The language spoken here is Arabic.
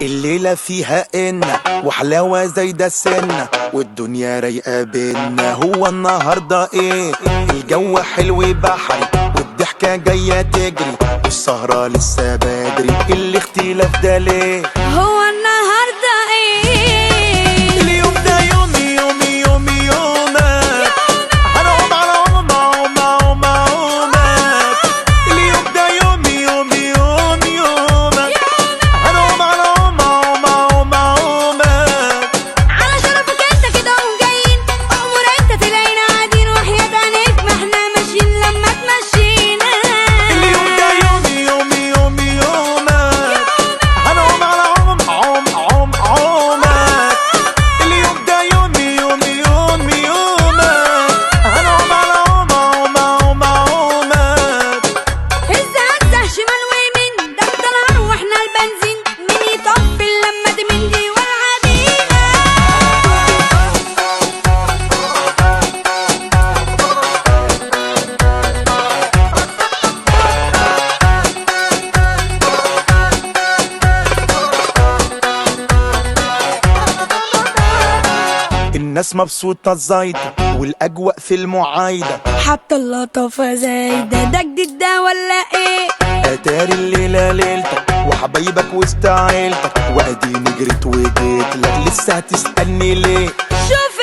الليلة فيها إنة وحلاوة زايدة سنة والدنيا رايقة بينا. هو النهاردة إيه؟ الجو حلو بحري والضحكة جاية تجري والسهرة لسه بدري. الاختلاف ده ليه؟ هو النهاردة ايه؟ اليوم ده يومي يومي يومي يومك. هنقوم على عومك. اليوم ده يومي يومي يومي يومك. هنقوم على عومك. على شرفك انت كده وجايين، امور انت تلاقينا قاعدين وحياة عينيك ما احنا ماشيين لما تمشينا. اليوم ده يومي يومي يومي يومك. هنقوم على عومك. اليوم ده يومي يومي يومي يومك. هنقوم على عومك. هزة شمال ويمين، ده انت نار واحنا البنزين، مين يطبل لما تمين دي والعبينا. الناس مبسوطة زايدة والأجواء في المعايدة. حتى اللطافة زايدة، ده جديد ده ولا ايه؟ اتاري الليلة ليلتك وحبايبك وسط عيلتك، واديني جريت وجيت لك لسه هتسألني ليه؟ شوف